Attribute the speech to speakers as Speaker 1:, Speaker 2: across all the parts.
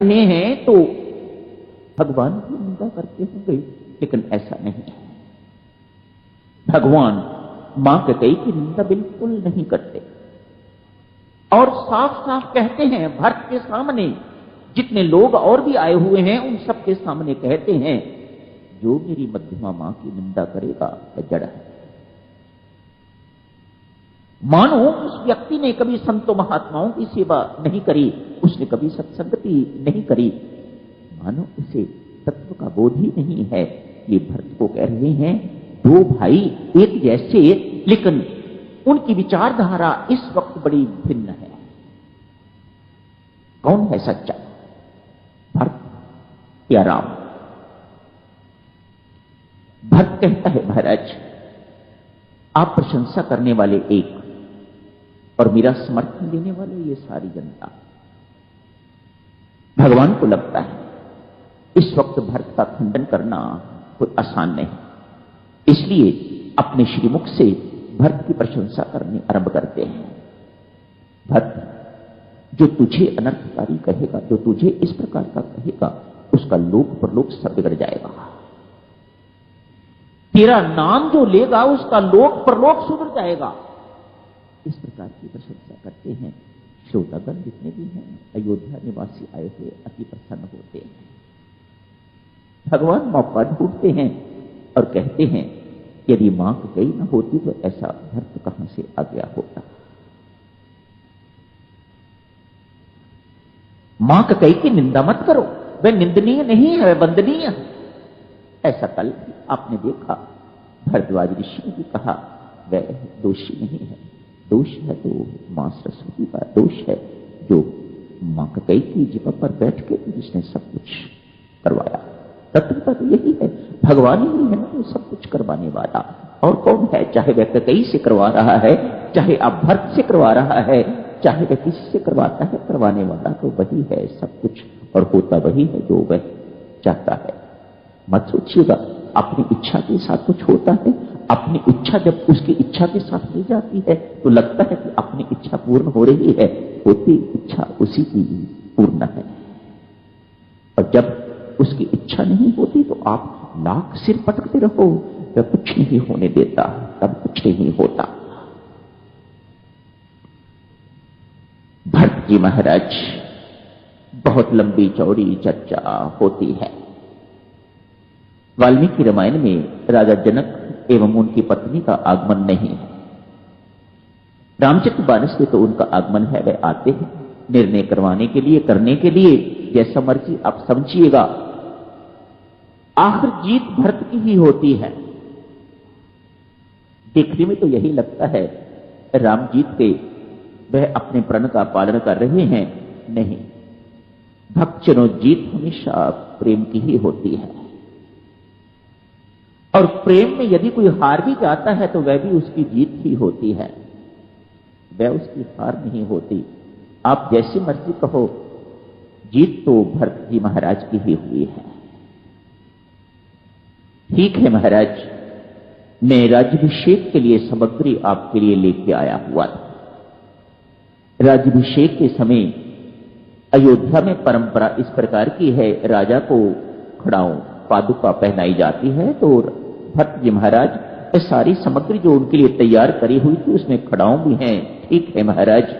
Speaker 1: रहे हैं तो भगवान की निंदा करते होंगे, लेकिन ऐसा नहीं है। भगवान मां कैकेयी की निंदा बिल्कुल नहीं करते और साफ साफ कहते हैं भरत के सामने, जितने लोग और भी आए हुए हैं उन सबके सामने कहते हैं, जो मेरी मध्यमा मां की निंदा करेगा वह जड़ है। मानो उस व्यक्ति ने कभी संतों महात्माओं की सेवा नहीं करी, उसने कभी सत्संगति नहीं करी, मानो उसे तत्व का बोध ही नहीं है। ये भरत को कह रहे हैं, दो भाई एक जैसे, लेकिन उनकी विचारधारा इस वक्त बड़ी भिन्न है। कौन है सच्चा, भरत या राम? भरत कहता है, महाराज आप प्रशंसा करने वाले एक और मेरा समर्थन देने वाले ये सारी जनता। भगवान को लगता है इस वक्त भरत का खंडन करना कोई आसान नहीं, इसलिए अपने श्रीमुख से भरत की प्रशंसा करनी आरंभ करते हैं। भरत, जो तुझे अनर्थकारी कहेगा, जो तुझे इस प्रकार का कहेगा, उसका लोक परलोक सब बिगड़ जाएगा। तेरा नाम जो लेगा उसका लोक परलोक सुधर जाएगा। इस प्रकार की प्रशंसा करते हैं। श्रोतागण जितने भी हैं, अयोध्या निवासी आए हुए अति प्रसन्न होते हैं। भगवान मौका ढूंढते हैं और कहते हैं, यदि मां कैकेयी न होती तो ऐसा भरत कहां से आ गया होता। मां कैकेयी की निंदा मत करो, वह निंदनीय नहीं है, वह वंदनीय है। ऐसा कल आपने देखा, भरद्वाज ऋषि ने भी कहा वह दोषी नहीं है। दोष है तो मां सरस्वती का दोष है, जो मां कैकेयी की जिपा पर बैठ के जिसने सब कुछ करवाया। तत्वता तो यही है, भगवान ही है ना तो सब कुछ करवाने वाला। और कौन है? चाहे वह कैकेयी से करवा रहा है, चाहे आप भरत से करवा रहा है, चाहे वह किसी से करवाता है, करवाने वाला तो वही है सब कुछ, और होता वही है जो वह चाहता है। मत सोचिएगा अपनी इच्छा के साथ कुछ होता है। अपनी इच्छा जब उसकी इच्छा के साथ मिल जाती है तो लगता है कि अपनी इच्छा पूर्ण हो रही है, होती इच्छा उसी की पूर्ण है। और जब उसकी इच्छा नहीं होती तो आप लाख सिर पटकते रहो, वह कुछ नहीं होने देता, तब कुछ नहीं होता। भरत जी महाराज, बहुत लंबी चौड़ी चर्चा होती है। वाल्मीकि रामायण में राजा जनक एवं उनकी पत्नी का आगमन नहीं है। रामचरित मानस में तो उनका आगमन है, वे आते हैं निर्णय करवाने के लिए, करने के लिए, जैसा मर्जी आप समझिएगा। आखिर जीत भरत की ही होती है। देखने में तो यही लगता है राम जीत गए, वह अपने प्रण का पालन कर रहे हैं। नहीं, भक्तजनों, जीत हमेशा प्रेम की ही होती है। और प्रेम में यदि कोई हार भी जाता है तो वह भी उसकी जीत ही होती है, वह उसकी हार नहीं होती। आप जैसी मर्जी कहो, जीत तो भरत जी महाराज की ही हुई है। ठीक है महाराज, मैं राज्याभिषेक के लिए सामग्री आपके लिए लेके आया हुआ था। राज्याभिषेक के समय अयोध्या में परंपरा इस प्रकार की है, राजा को खड़ाऊं पादुका पहनाई जाती है। तो भरत जी महाराज सारी सामग्री जो उनके लिए तैयार करी हुई थी उसमें खड़ाऊं भी हैं। ठीक है महाराज,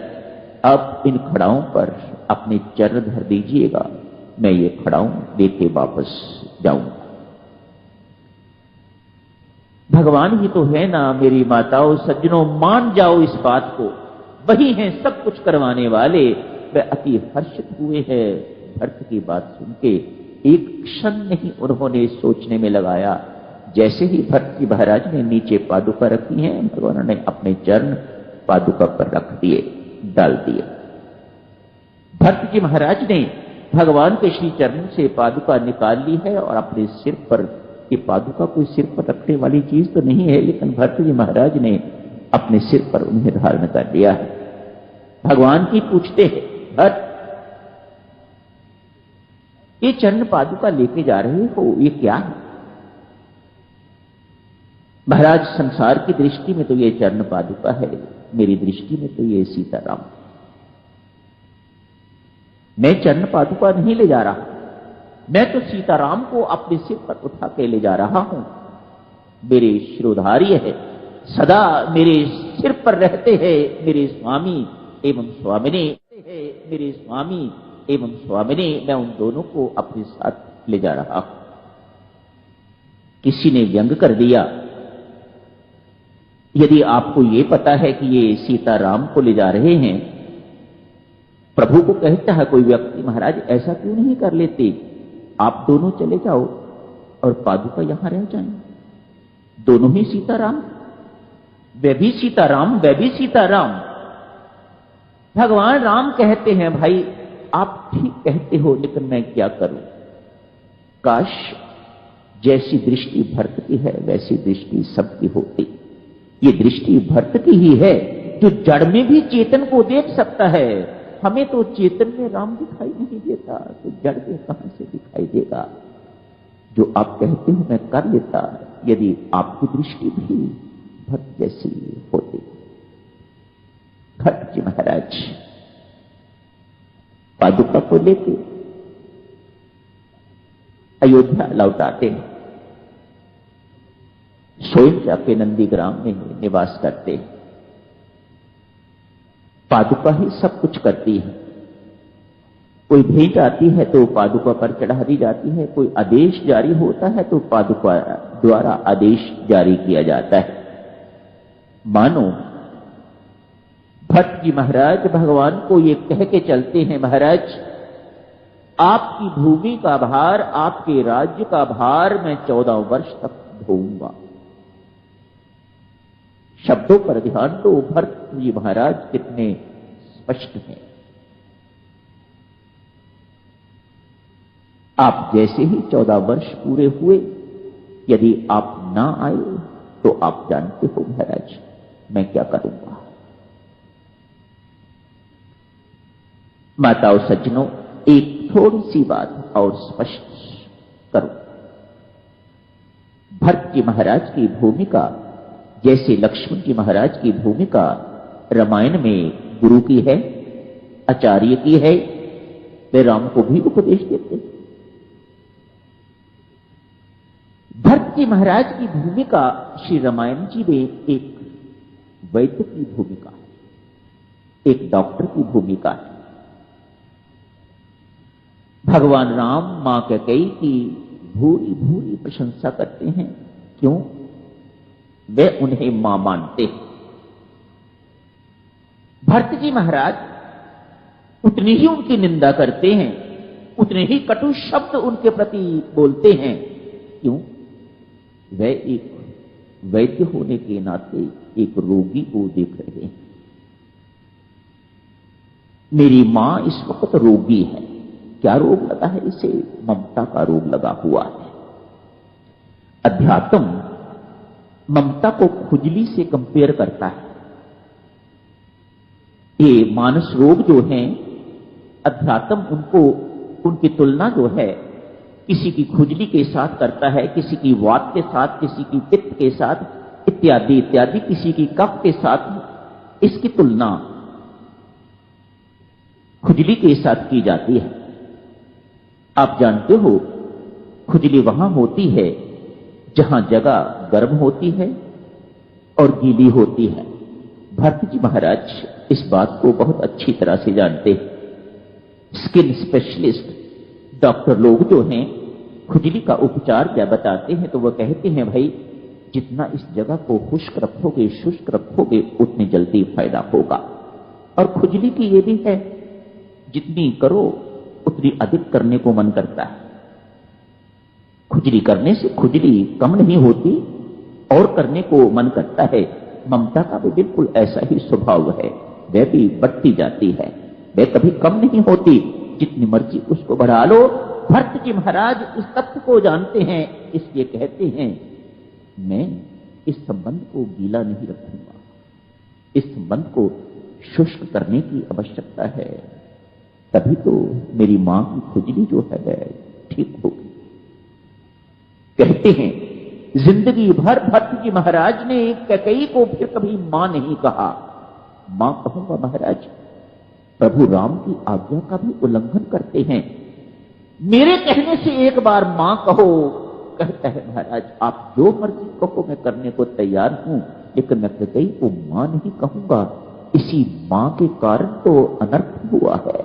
Speaker 1: आप इन खड़ाओं पर अपने चरण धर दीजिएगा, मैं ये खड़ाऊं लेके वापस जाऊंगा। भगवान ही तो है ना मेरी माताओं सज्जनों, मान जाओ इस बात को, वही हैं सब कुछ करवाने वाले। वे अति हर्षित हुए हैं भरत की बात सुन के। एक क्षण नहीं उन्होंने सोचने में लगाया। जैसे ही भरत जी महाराज ने नीचे पादुका रखी हैं, भगवान ने अपने चरण पादुका पर रख दिए, डाल दिए। भरत जी महाराज ने भगवान के श्री चरण से पादुका निकाल ली है और अपने सिर पर, ये पादुका कोई सिर पर रखने वाली चीज तो नहीं है, लेकिन भरत जी महाराज ने अपने सिर पर उन्हें धारण कर लिया है। भगवान की पूछते हैं, भरत ये चरण पादुका लेके जा रहे हो, ये क्या है? महाराज, संसार की दृष्टि में तो ये चरण पादुका है, मेरी दृष्टि में तो ये सीताराम। मैं चरण पादुका नहीं ले जा रहा, मैं तो सीताराम को अपने सिर पर उठा के ले जा रहा हूं। मेरे शिरोधार्य है, सदा मेरे सिर पर रहते हैं मेरे स्वामी एवं स्वामिनी, मेरे स्वामी एवं स्वामिनी, मैं उन दोनों को अपने साथ ले जा रहा हूं। किसी ने व्यंग कर दिया, यदि आपको यह पता है कि ये सीताराम को ले जा रहे हैं, प्रभु को कहता है कोई व्यक्ति, महाराज ऐसा क्यों नहीं कर लेते, आप दोनों चले जाओ और पादुका यहां रह जाएं। दोनों ही सीताराम, वे भी सीताराम, वे भी सीताराम। भगवान राम कहते हैं, भाई आप ठीक कहते हो, लेकिन मैं क्या करूं। काश जैसी दृष्टि भरत की है वैसी दृष्टि सबकी होती। ये दृष्टि भरत की ही है जो जड़ में भी चेतन को देख सकता है। हमें तो चेतन में राम दिखाई नहीं देता, तो जड़ में कहां से दिखाई देगा। जो आप कहते हो मैं कर लेता, यदि आपकी दृष्टि भी भक्त जैसी होती। भट्ट जी महाराज पादुका को लेके अयोध्या लौटाते हैं, स्वयं जाके नंदीग्राम में निवास करते हैं। पादुका ही सब कुछ करती है। कोई भेंट आती है तो पादुका पर चढ़ा दी जाती है, कोई आदेश जारी होता है तो पादुका द्वारा आदेश जारी किया जाता है। मानो भट्ट जी महाराज भगवान को ये कह के चलते हैं, महाराज आपकी भूमि का भार, आपके राज्य का भार मैं 14 वर्ष तक ढोऊंगा। शब्दों पर ध्यान दो, भट्ट जी महाराज कितने स्पष्ट हैं। आप जैसे ही 14 वर्ष पूरे हुए, यदि आप ना आए तो आप जानते हो महाराज मैं क्या करूंगा। माताओं सज्जनों, एक थोड़ी सी बात और स्पष्ट करो। भट्ट जी महाराज की भूमिका जैसे लक्ष्मण जी महाराज की भूमिका रामायण में गुरु की है, आचार्य की है, वे राम को भी उपदेश देते। भट्ट जी महाराज की भूमिका श्री रामायण जी में एक वैद्य की भूमिका है, एक डॉक्टर की भूमिका है। भगवान राम मां कैकेयी की भूरी भूरी प्रशंसा करते हैं। क्यों? वे उन्हें मां मानते हैं। भट्ट जी महाराज उतनी ही उनकी निंदा करते हैं, उतने ही कटु शब्द उनके प्रति बोलते हैं। क्यों? वे एक वैद्य होने के नाते एक रोगी को देख रहे हैं। मेरी मां इस वक्त रोगी है। क्या रोग लगा है इसे? ममता का रोग लगा हुआ है। अध्यात्म ममता को खुजली से कंपेयर करता है। ये मानस रोग जो हैं, अध्यात्म उनको, उनकी तुलना जो है किसी की खुजली के साथ करता है, किसी की वात के साथ, किसी की पित्त के साथ, इत्यादि इत्यादि, किसी की कफ के साथ इसकी तुलना खुजली के साथ की जाती है। आप जानते हो खुजली वहां होती है जहां जगह गर्म होती है और गीली होती है। भट्ट जी महाराज इस बात को बहुत अच्छी तरह से जानते हैं। स्किन स्पेशलिस्ट डॉक्टर लोग जो हैं खुजली का उपचार क्या बताते हैं, तो वह कहते हैं भाई जितना इस जगह को खुश्क रखोगे, शुष्क रखोगे, उतनी जल्दी फायदा होगा। और खुजली की ये भी है, जितनी करो उतनी अधिक करने को मन करता है। खुजली करने से खुजली कम नहीं होती और करने को मन करता है। ममता का भी बिल्कुल ऐसा ही स्वभाव है, वह भी बढ़ती जाती है, वह कभी कम नहीं होती, जितनी मर्जी उसको बढ़ा लो। भट्ट जी महाराज इस तथ्य को जानते हैं, इसलिए कहते हैं मैं इस संबंध को गीला नहीं रखूंगा, इस संबंध को शुष्क करने की आवश्यकता है, तभी तो मेरी मां की खुजली जो है वह ठीक होगी। कहते हैं जिंदगी भर भट्ट जी महाराज ने कैकेयी को फिर कभी मां नहीं कहा। मां कहूंगा महाराज, प्रभु राम की आज्ञा का भी उल्लंघन करते हैं। मेरे कहने से एक बार मां कहो। कहता है महाराज आप जो मर्जी कहो मैं करने को तैयार हूं, लेकिन मैं कहीं को मां नहीं कहूंगा। इसी मां के कारण तो अनर्थ हुआ है।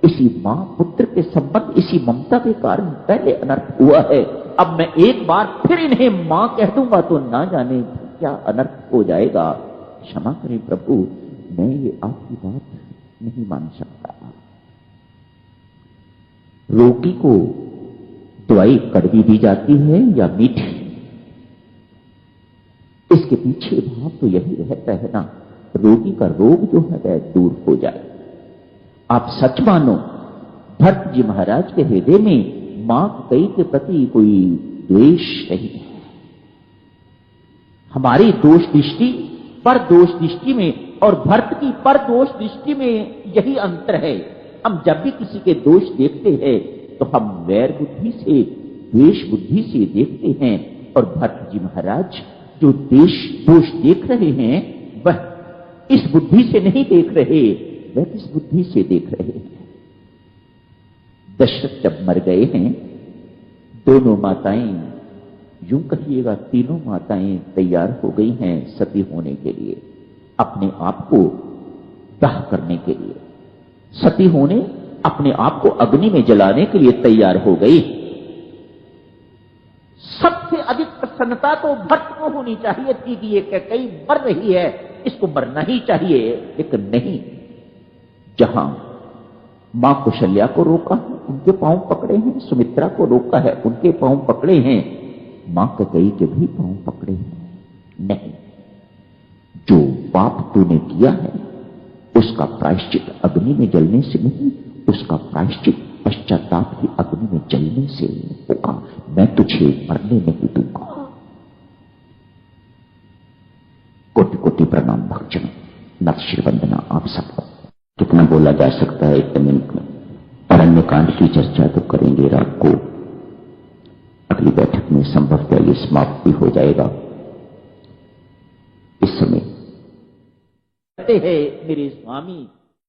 Speaker 1: इसी मां पुत्र के संबंध, इसी ममता के कारण पहले अनर्थ हुआ है। अब मैं एक बार फिर इन्हें मां कह दूंगा तो ना जाने क्या अनर्थ हो जाएगा। क्षमा करें प्रभु, मैं ये आपकी बात नहीं मान सकता। रोगी को दवाई कड़वी दी जाती है या मीठी, इसके पीछे भाव तो यही रहता है ना, रोगी का रोग जो है वह दूर हो जाए। आप सच मानो भरत जी महाराज के हृदय में मां कई के प्रति कोई द्वेष नहीं है। हमारी दोष दृष्टि पर दोष दृष्टि में और भरत की पर दोष दृष्टि में यही अंतर है। हम जब भी किसी के दोष देखते हैं तो हम वैर बुद्धि से, द्वेष बुद्धि से देखते हैं, और भरत जी महाराज जो दोष देख रहे हैं वह इस बुद्धि से नहीं देख रहे, वह किस बुद्धि से देख रहे हैं। दशरथ जब मर गए हैं, दोनों माताएं, यूं कहिएगा तीनों माताएं तैयार हो गई हैं सती होने के लिए, अपने आप को दाह करने के लिए। सती होने, अपने आप को अग्नि में जलाने के लिए तैयार हो गई। सबसे अधिक प्रसन्नता तो भक्त को होनी चाहिए थी कि ये कई मर रही है, इसको मरना ही चाहिए, लेकिन नहीं। जहां मां कौशल्या को रोका है, उनके पांव पकड़े हैं, सुमित्रा को रोका है, उनके पांव पकड़े हैं, मां कैकेयी के भी पांव पकड़े हैं। नहीं, जो पाप तूने किया है उसका प्रायश्चित अग्नि में जलने से नहीं, उसका प्रायश्चित पश्चाताप की अग्नि में जलने से होगा। मैं तुझे मरने नहीं दूंगा। कोटि कोटि प्रणाम भक्तजनों, नक्श वंदना आप सबको। कितना बोला जा सकता है इतने मिनट में। अरण्य कांड की चर्चा तो करेंगे रात को, अगली बैठक में संभवतः ये समाप्त भी हो जाएगा। इस समय कहते हैं मेरे स्वामी